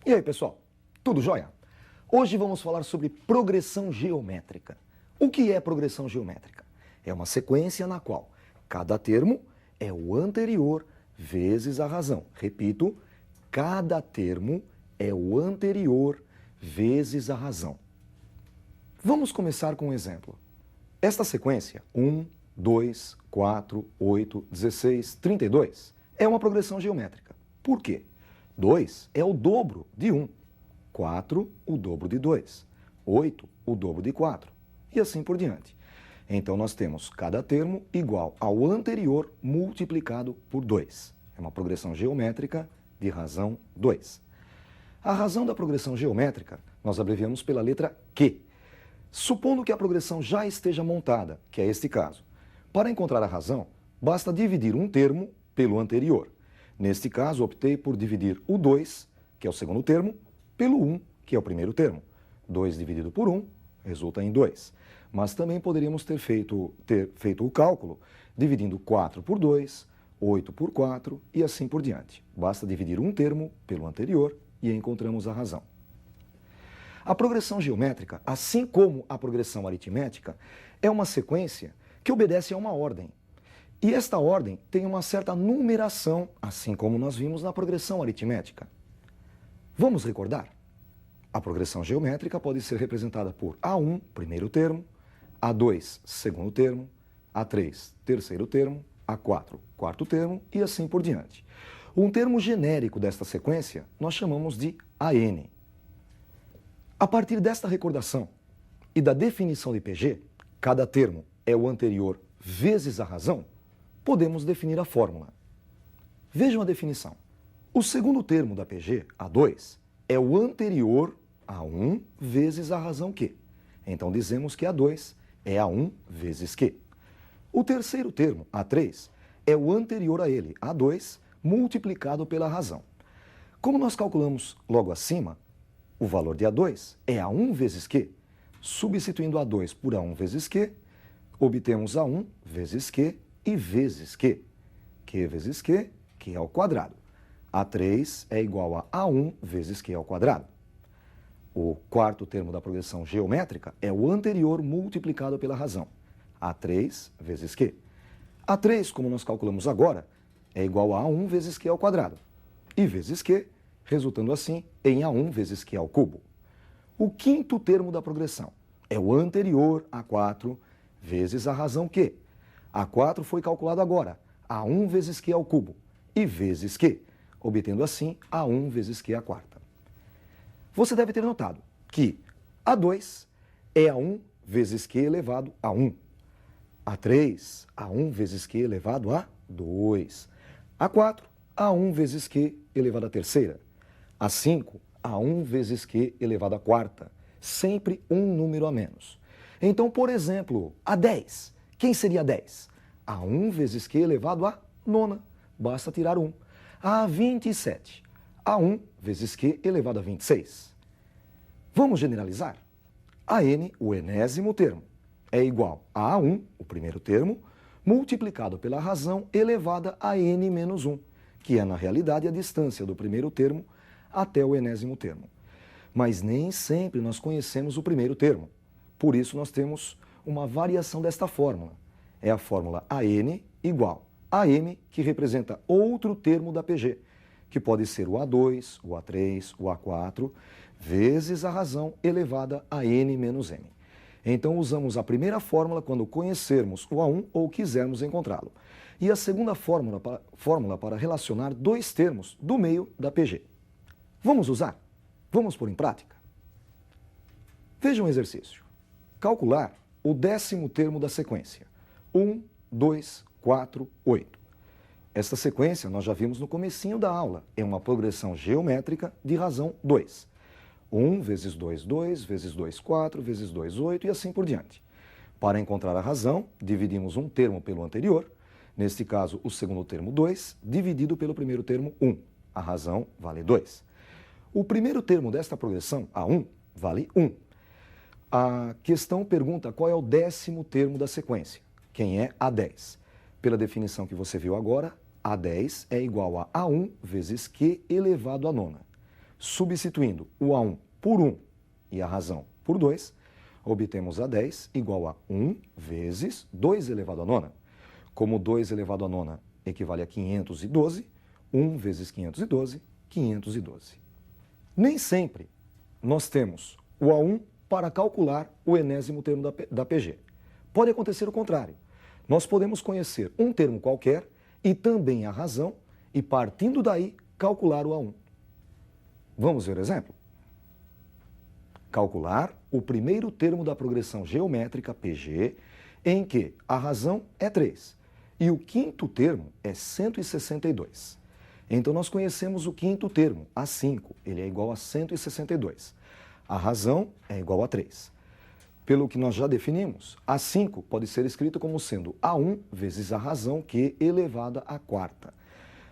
E aí, pessoal? Tudo jóia? Hoje vamos falar sobre progressão geométrica. O que é progressão geométrica? É uma sequência na qual cada termo é o anterior vezes a razão. Repito, cada termo é o anterior vezes a razão. Vamos começar com um exemplo. Esta sequência, 1, 2, 4, 8, 16, 32, é uma progressão geométrica. Por quê? 2 é o dobro de 1, 4 o dobro de 2, 8 o dobro de 4 e assim por diante. Então nós temos cada termo igual ao anterior multiplicado por 2. É uma progressão geométrica de razão 2. A razão da progressão geométrica nós abreviamos pela letra Q. Supondo que a progressão já esteja montada, que é este caso. Para encontrar a razão, basta dividir um termo pelo anterior. Neste caso, optei por dividir o 2, que é o segundo termo, pelo 1, que é o primeiro termo. 2 dividido por 1 resulta em 2. Mas também poderíamos ter feito o cálculo dividindo 4 por 2, 8 por 4 e assim por diante. Basta dividir um termo pelo anterior e encontramos a razão. A progressão geométrica, assim como a progressão aritmética, é uma sequência que obedece a uma ordem. E esta ordem tem uma certa numeração, assim como nós vimos na progressão aritmética. Vamos recordar? A progressão geométrica pode ser representada por A1, primeiro termo, A2, segundo termo, A3, terceiro termo, A4, quarto termo e assim por diante. Um termo genérico desta sequência nós chamamos de AN. A partir desta recordação e da definição de PG, cada termo é o anterior vezes a razão, podemos definir a fórmula. Vejam a definição. O segundo termo da PG, A2, é o anterior a 1 vezes a razão Q. Então dizemos que A2 é A1 vezes Q. O terceiro termo, A3, é o anterior a ele, A2, multiplicado pela razão. Como nós calculamos logo acima, o valor de A2 é A1 vezes Q. Substituindo A2 por A1 vezes Q, obtemos A1 vezes Q e vezes Q. Q vezes Q, Q ao quadrado. A3 é igual a A1 vezes Q ao quadrado. O quarto termo da progressão geométrica é o anterior multiplicado pela razão. A3 vezes Q. A3, como nós calculamos agora, é igual a A1 vezes Q ao quadrado. E vezes Q, resultando assim em A1 vezes Q ao cubo. O quinto termo da progressão é o anterior a 4 vezes a razão Q. A4 foi calculado agora, A1 vezes Q ao cubo, e vezes Q, obtendo assim A1 vezes Q à quarta. Você deve ter notado que A2 é A1 vezes Q elevado a 1. A3, A1 vezes Q elevado a 2. A4, A1 vezes Q elevado à terceira. A5, A1 vezes Q elevado à quarta. Sempre um número a menos. Então, por exemplo, A10. Quem seria 10? A1 vezes Q elevado à nona. Basta tirar 1. A27. A1 vezes Q elevado a 26. Vamos generalizar? AN, o enésimo termo, é igual a A1, o primeiro termo, multiplicado pela razão elevada a N menos 1, que é, na realidade, a distância do primeiro termo até o enésimo termo. Mas nem sempre nós conhecemos o primeiro termo. Por isso, nós temos uma variação desta fórmula. É a fórmula AN igual a M, que representa outro termo da PG, que pode ser o A2, o A3, o A4, vezes a razão elevada a N menos M. Então, usamos a primeira fórmula quando conhecermos o A1 ou quisermos encontrá-lo. E a segunda fórmula para relacionar dois termos do meio da PG. Vamos usar? Vamos pôr em prática? Veja um exercício. Calcular o 10º termo da sequência. 1, 2, 4, 8. Esta sequência nós já vimos no comecinho da aula. É uma progressão geométrica de razão 2. 1 vezes 2, 2, vezes 2, 4, vezes 2, 8 e assim por diante. Para encontrar a razão, dividimos um termo pelo anterior, neste caso o segundo termo 2, dividido pelo primeiro termo 1. A razão vale 2. O primeiro termo desta progressão, A1, vale 1. A questão pergunta qual é o 10º termo da sequência. Quem é A10? Pela definição que você viu agora, A10 é igual a A1 vezes Q elevado à nona. Substituindo o A1 por 1 e a razão por 2, obtemos A10 igual a 1 vezes 2 elevado à nona. Como 2 elevado à nona equivale a 512, 1 vezes 512, 512. Nem sempre nós temos o A1 para calcular o enésimo termo da PG. Pode acontecer o contrário. Nós podemos conhecer um termo qualquer e também a razão e, partindo daí, calcular o A1. Vamos ver o exemplo? Calcular o primeiro termo da progressão geométrica PG, em que a razão é 3 e o quinto termo é 162. Então, nós conhecemos o quinto termo, A5, ele é igual a 162. A razão é igual a 3. Pelo que nós já definimos, A5 pode ser escrito como sendo A1 vezes a razão Q elevada à quarta.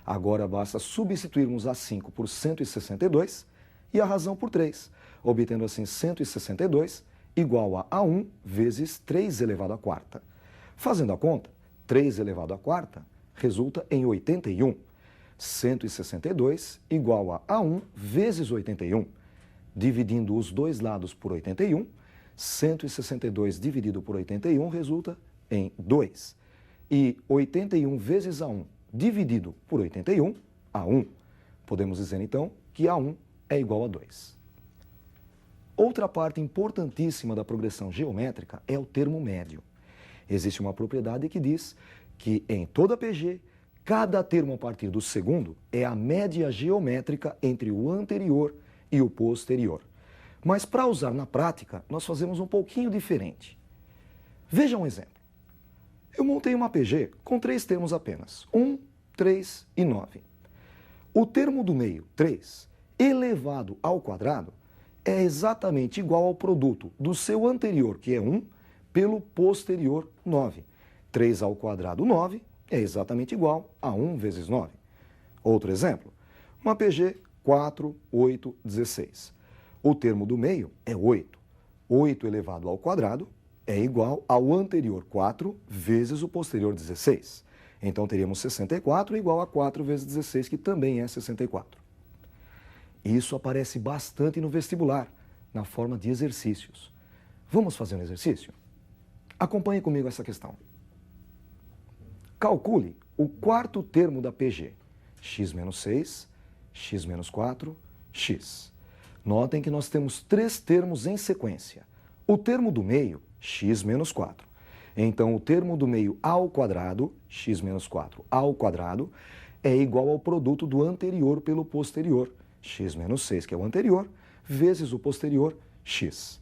Agora basta substituirmos A5 por 162 e a razão por 3, obtendo assim 162 igual a A1 vezes 3 elevado à quarta. Fazendo a conta, 3 elevado à quarta resulta em 81. 162 igual a A1 vezes 81. Dividindo os dois lados por 81, 162 dividido por 81 resulta em 2. E 81 vezes A1 dividido por 81, A1. Podemos dizer então que A1 é igual a 2. Outra parte importantíssima da progressão geométrica é o termo médio. Existe uma propriedade que diz que em toda PG, cada termo a partir do segundo é a média geométrica entre o anterior e o posterior. Mas para usar na prática, nós fazemos um pouquinho diferente. Veja um exemplo. Eu montei uma PG com 3 termos apenas, 1, 3 e 9. O termo do meio, 3, elevado ao quadrado, é exatamente igual ao produto do seu anterior, que é 1, pelo posterior, 9. 3 ao quadrado, 9, é exatamente igual a 1 vezes 9. Outro exemplo, uma PG 4, 8, 16. O termo do meio é 8. 8 elevado ao quadrado é igual ao anterior 4 vezes o posterior 16. Então teríamos 64 igual a 4 vezes 16, que também é 64. Isso aparece bastante no vestibular, na forma de exercícios. Vamos fazer um exercício? Acompanhe comigo essa questão. Calcule o quarto termo da PG, x menos 6, x menos 4, x. Notem que nós temos 3 termos em sequência. O termo do meio, x menos 4. Então, o termo do meio ao quadrado, x menos 4 ao quadrado, é igual ao produto do anterior pelo posterior, x menos 6, que é o anterior, vezes o posterior, x.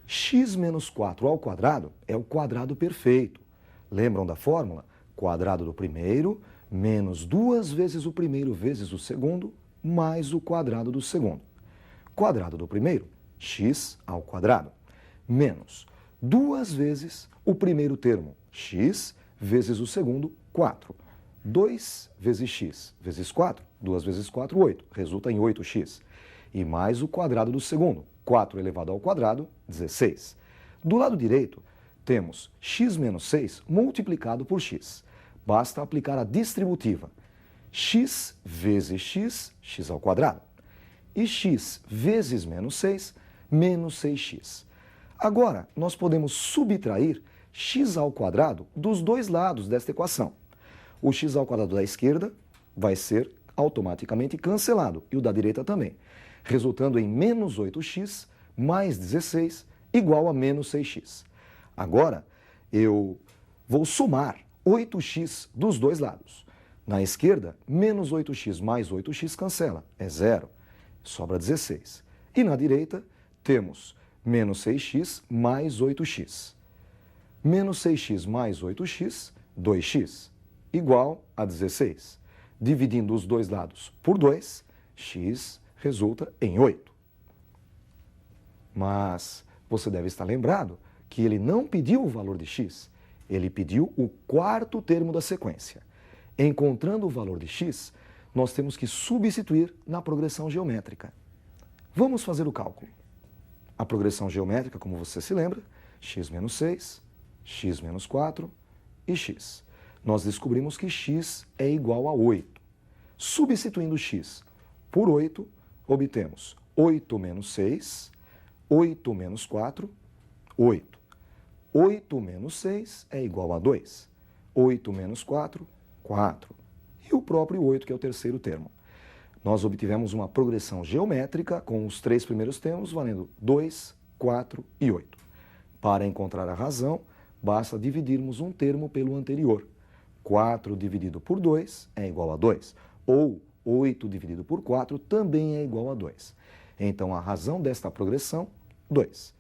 X menos 4 ao quadrado é o quadrado perfeito. Lembram da fórmula? Quadrado do primeiro menos 2 vezes o primeiro vezes o segundo, mais o quadrado do segundo. Quadrado do primeiro, x ao quadrado, menos 2 vezes o primeiro termo, x, vezes o segundo, 4. 2 vezes x vezes 4, 2 vezes 4, 8, resulta em 8x. E mais o quadrado do segundo, 4 elevado ao quadrado, 16. Do lado direito, temos x menos 6 multiplicado por x. Basta aplicar a distributiva. X vezes x, x ao quadrado. E x vezes menos 6, menos 6x. Agora, nós podemos subtrair x ao quadrado dos dois lados desta equação. O x ao quadrado da esquerda vai ser automaticamente cancelado, e o da direita também, resultando em menos 8x mais 16 igual a menos 6x. Agora, eu vou somar 8x dos dois lados. Na esquerda, menos 8x mais 8x cancela, é zero, sobra 16. E na direita, temos menos 6x mais 8x. Menos 6x mais 8x, 2x, igual a 16. Dividindo os dois lados por 2, x resulta em 8. Mas você deve estar lembrado que ele não pediu o valor de x, ele pediu o quarto termo da sequência. Encontrando o valor de x, nós temos que substituir na progressão geométrica. Vamos fazer o cálculo. A progressão geométrica, como você se lembra, x menos 6, x menos 4 e x. Nós descobrimos que x é igual a 8. Substituindo x por 8, obtemos 8 menos 6, 8 menos 4, 8. 8 menos 6 é igual a 2. 8 menos 4, 4. E o próprio 8, que é o terceiro termo. Nós obtivemos uma progressão geométrica com os três primeiros termos valendo 2, 4 e 8. Para encontrar a razão, basta dividirmos um termo pelo anterior. 4 dividido por 2 é igual a 2. Ou 8 dividido por 4 também é igual a 2. Então, a razão desta progressão, 2.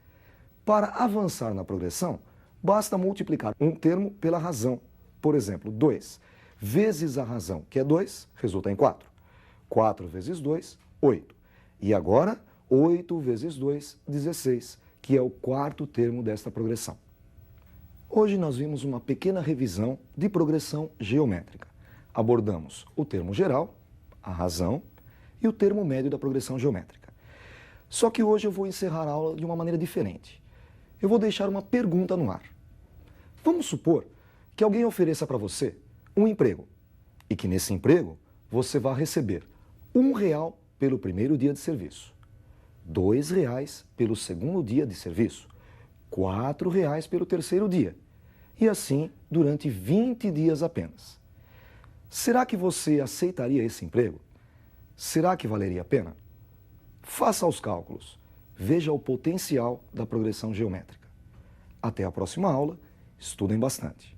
Para avançar na progressão, basta multiplicar um termo pela razão. Por exemplo, 2 vezes a razão, que é 2, resulta em 4. 4 vezes 2, 8. E agora, 8 vezes 2, 16, que é o quarto termo desta progressão. Hoje nós vimos uma pequena revisão de progressão geométrica. Abordamos o termo geral, a razão, e o termo médio da progressão geométrica. Só que hoje eu vou encerrar a aula de uma maneira diferente. Eu vou deixar uma pergunta no ar. Vamos supor que alguém ofereça para você um emprego e que nesse emprego você vai receber R$ 1 pelo primeiro dia de serviço, R$ 2 pelo segundo dia de serviço, R$ 4 pelo terceiro dia e assim durante 20 dias apenas. Será que você aceitaria esse emprego? Será que valeria a pena? Faça os cálculos, veja o potencial da progressão geométrica. Até a próxima aula, estudem bastante.